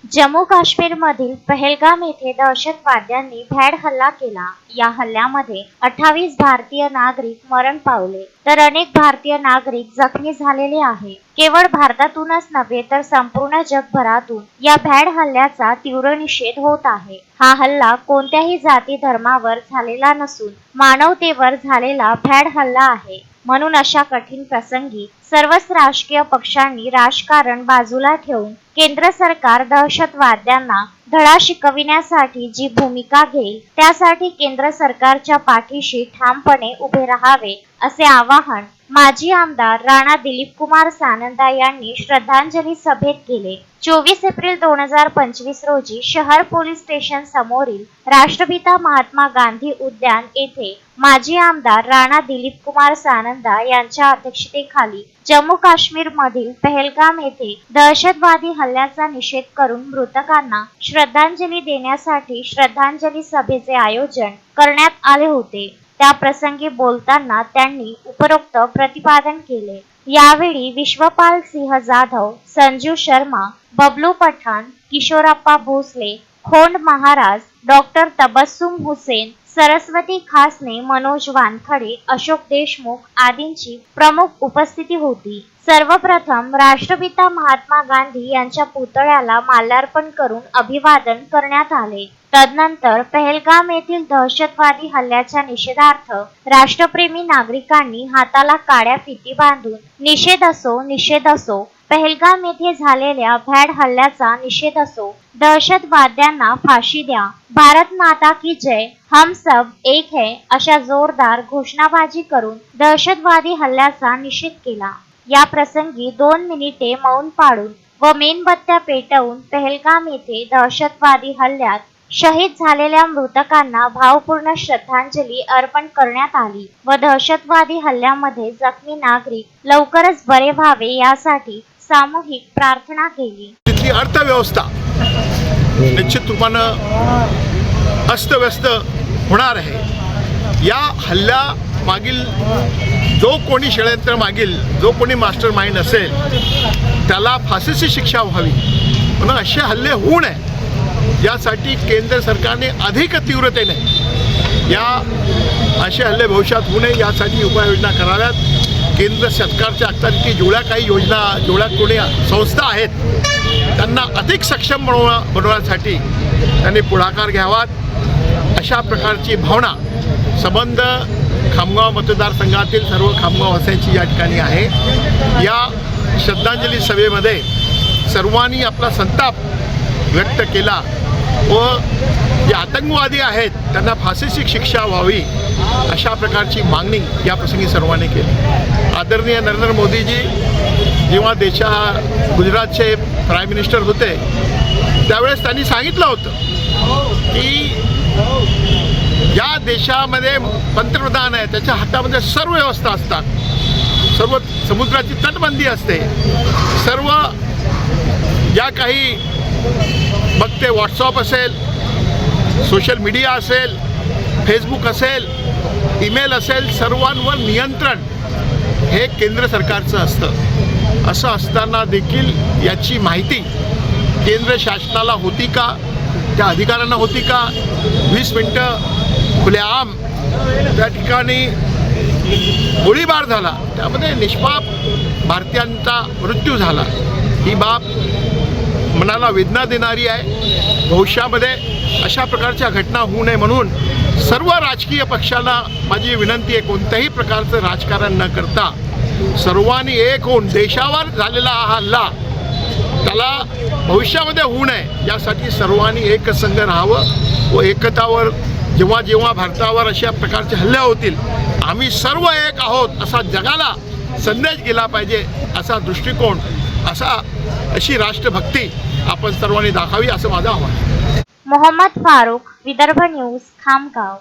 जम्मू काश्मीरमधील पहलगाम येथे दहशतवाद्यांनी भ्याड हल्ला केला। या हल्ल्यामध्ये 28 भारतीय नागरिक मरण पावले तर अनेक भारतीय नागरिक जखमी झालेले आहे। केवळ भारतातूनच नव्हे तर संपूर्ण जगभरातून या भ्याड हल्ल्याचा तीव्र निषेध होत आहे। हा हल्ला कोणत्याही जाती धर्मावर झालेला नसून मानवतेवर झालेला भ्याड हल्ला आहे। म्हणून अशा कठीण प्रसंगी सर्वच राजकीय पक्षांनी राजकारण बाजूला ठेवून केंद्र सरकार दहशतवाद्यांना धडा शिकविण्यासाठी जी भूमिका घेईल त्यासाठी केंद्र सरकारच्या पाठीशी ठामपणे उभे राहावे असे आवाहन माजी आमदार राणा दिलीप कुमार सानंदा यांनी श्रद्धांजली सभेत केले। 24 एप्रिल 2025 रोजी शहर पोलीस स्टेशन समोरील राष्ट्रपिता महात्मा गांधी उद्यान येथे माजी आमदार राणा दिलीप कुमार सानंदा यांच्या अध्यक्षतेखाली जम्मू काश्मीर मधील पहलगाम येथे दहशतवादी हल्ल्याचा निषेध करून मृतकांना श्रद्धांजली देण्यासाठी श्रद्धांजली सभेचे आयोजन करण्यात आले होते। त्या प्रसंगी बोलताना त्यांनी उपरोक्त प्रतिपादन केले। यावेळी विश्वपाल सिंह जाधव, संजू शर्मा, बबलू पठाण, किशोरप्पा भोसले, खोंड महाराज, डॉक्टर तबस्सुम हुसेन, सरस्वती खासने, मनोज वानखडे, अशोक देशमुख आदींची प्रमुख उपस्थिती होती। सर्वप्रथम राष्ट्रपिता महात्मा गांधी यांच्या पुतळ्याला माल्यार्पण करून अभिवादन करण्यात आले। तदनंतर पहलगाम येथील दहशतवादी हल्ल्याच्या निषेधार्थ राष्ट्रप्रेमी नागरिकांनी हाताला काळ्या फिती बांधून निषेध असो, पहलगाम येथे झालेल्या भ्याड हल्ल्याचा निषेध असो, दहशतवाद्यांना फाशी द्या, भारत माता की जय, हम सब एक है अशा जोरदार घोषणाबाजी करून दहशतवादी हल्ल्याचा निषेध केला। या प्रसंगी 2 मिनिटे मौन पाळून व मेणबत्त्या पेटवून पहलगाम येथे दहशतवादी हल्ल्यात शहीद झालेल्या मृतकांना भावपूर्ण श्रद्धांजली अर्पण करण्यात आली व दहशतवादी हल्ल्यामध्ये जखमी नागरिक लवकरच बरे व्हावे यासाठी सामूहिक प्रार्थना केली। तिथली अर्थव्यवस्था निश्चित रूपाने अस्तव्यस्त होणार आहे। या हल्ल्या मागील जो कोणी षडयंत्र मागील जो कोणी मास्टर माइंड असेल त्याला फाशीची शिक्षा व्हावी म्हणून असे हल्ले होऊ नये यासाठी केंद्र सरकारने अधिक तीव्रतेने या असे हल्ले भविष्यात होऊ नये यासाठी उपाययोजना कराव्यात। केंद्र सरकारच्या अखत्यारीतील जेवढ्या काही योजना जेवढ्या कोणी संस्था आहेत त्यांना अधिक सक्षम बनवण्यासाठी त्यांनी पुढाकार घ्यावात अशा प्रकारची भावना संबंध खामगाव मतदारसंघातील सर्व खामगाववासियांची या ठिकाणी आहे। या श्रद्धांजली सभेमध्ये सर्वांनी आपला संताप व्यक्त केला व जे आतंकवादी आहेत त्यांना फाशीची शिक्षा व्हावी अशा प्रकारची मागणी या प्रसंगी सर्वांनी केली। आदरणीय नरेंद्र मोदीजी जेव्हा गुजरातचे प्राईम मिनिस्टर होते त्यावेळेस त्यांनी सांगितलं होतं की या देशामध्ये पंतप्रधान आहे त्याच्या हातामध्ये सर्व व्यवस्था असतात, सर्व समुद्राची तटबंदी असते, सर्व या काही मग ते व्हॉट्सअप असेल, सोशल मीडिया असेल, फेसबुक असेल, ईमेल असेल, सर्वांवर नियंत्रण हे केंद्र सरकारचं असतं। असं असताना देखील याची माहिती केंद्र शासनाला होती का, त्या अधिकाऱ्यांना होती का? 20 मिनिटं खुलेआम त्या ठिकाणी गोळीबार झाला, त्यामध्ये निष्पाप भारतीयांचा मृत्यू झाला। ही बाब मनाला वेदना देणारी आहे। भविष्यामध्ये अशा प्रकारच्या घटना होऊ नये म्हणून सर्व राजकीय पक्षांना माझी विनंती आहे, कोणत्याही प्रकारचं राजकारण न करता सर्वांनी एक होऊन देशावर झालेला हा हल्ला त्याला भविष्यामध्ये होऊ नये यासाठी सर्वांनी एकसंघ राहावं व एकतावर जेव्हा जेव्हा भारतावर अशा प्रकारचे हल्ले होतील आम्ही सर्व एक आहोत असा जगाला संदेश गेला पाहिजे। असा दृष्टिकोन अशी राष्ट्रभक्ती आपण सर्वांनी दाखवावी असं माझं आव्हान। मोहम्मद फारूक, विदर्भ न्यूज, खामगाव।